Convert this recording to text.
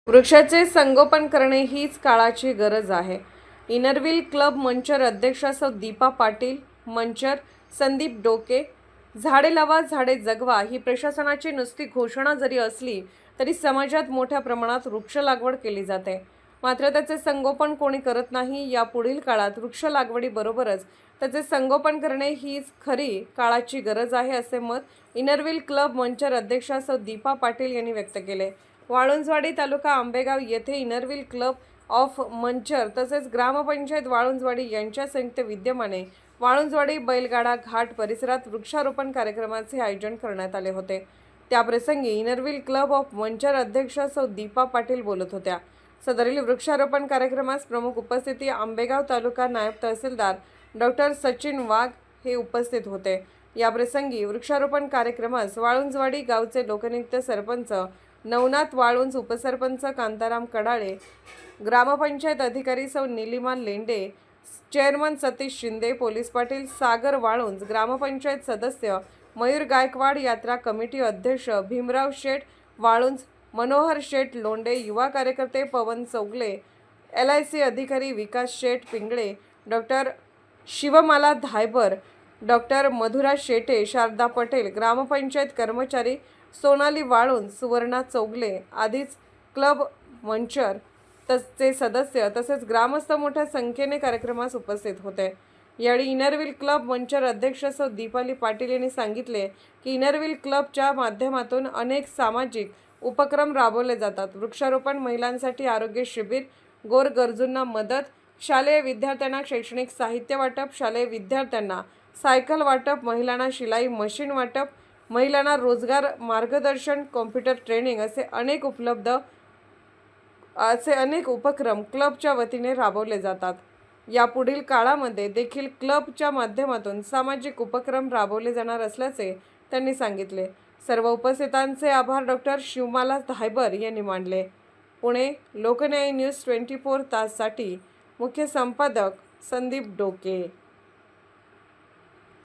वृक्षाचे संगोपन करणे हीच काळाची गरज आहे. इनरव्हील क्लब मंचर अध्यक्षा सौ दीपा पाटील, मंचर संदीप डोके. झाडे लावा, झाडे जगवा ही प्रशासनाची नुसती घोषणा जरी असली तरी समाजात मोठ्या प्रमाणात वृक्ष लागवड केली जाते. मात्र त्याचे संगोपन कोणी करत नाही. या पुढील काळात वृक्ष लागवडीबरोबरच त्याचे संगोपन करणे हीच खरी काळाची गरज आहे, असे मत इनरव्हील क्लब मंचर अध्यक्षा सौ दीपा पाटील यांनी व्यक्त केले. वाळुंजवाडी तालुका आंबेगाव येथे इनरव्हील क्लब ऑफ मंचर तसेच ग्रामपंचायत वाळुंजवाडी यांच्या संयुक्त विद्यमाने वाळुंजवाडी बैलगाडा घाट परिसरात वृक्षारोपण कार्यक्रमाचे आयोजन करण्यात आले होते. त्याप्रसंगी इनरव्हील क्लब ऑफ मंचर अध्यक्षा सौ दीपा पाटील बोलत होत्या. सदरील वृक्षारोपण कार्यक्रमास प्रमुख उपस्थिती आंबेगाव तालुका नायब तहसीलदार डॉक्टर सचिन वाघ हे उपस्थित होते. याप्रसंगी वृक्षारोपण कार्यक्रमास वाळुंजवाडी गावचे लोकनियुक्त सरपंच नवनाथ वाळुंज, उपसरपंच कांताराम कडाळे, ग्रामपंचायत अधिकारी सौ निलिमा लेंडे, चेअरमन सतीश शिंदे, पोलीस पाटील सागर वाळुंज, ग्रामपंचायत सदस्य मयूर गायकवाड, यात्रा कमिटी अध्यक्ष भीमराव शेठ वाळुंज, मनोहर शेठ लोंढे, युवा कार्यकर्ते पवन चौगले, LIC अधिकारी विकास शेठ पिंगळे, डॉक्टर शिवमाला धायबर, डॉक्टर मधुरा शेटे, शारदा पटेल, ग्रामपंचायत कर्मचारी सोनाली वाळुंज, सुवर्णा चौगले आदीच क्लब मंचर चे सदस्य तसेच ग्रामस्थ मोठ्या संख्येने कार्यक्रमास उपस्थित होते. यावेळी इनरव्हील क्लब मंचर अध्यक्ष सौ दीपाली पाटील यांनी सांगितले की इनरव्हील क्लबच्या माध्यमातून अनेक सामाजिक उपक्रम राबवले जातात. वृक्षारोपण, महिलांसाठी आरोग्य शिबिर, गोरगरजूंना मदत, शालेय विद्यार्थ्यांना शैक्षणिक साहित्य वाटप, शालेय विद्यार्थ्यांना सायकल वाटप, महिलांना शिलाई मशीन वाटप, महिलांना रोजगार मार्गदर्शन, कॉम्प्युटर ट्रेनिंग असे अनेक उपक्रम क्लबच्या वतीने राबवले जातात. यापुढील काळामध्ये देखील क्लबच्या माध्यमातून सामाजिक उपक्रम राबवले जाणार असल्याचे त्यांनी सांगितले. सर्व उपस्थितांचे आभार डॉक्टर शिवमाला धायबर यांनी मानले. पुणे लोकन्याय न्यूज 24 ताससाठी मुख्य संपादक संदीप डोके.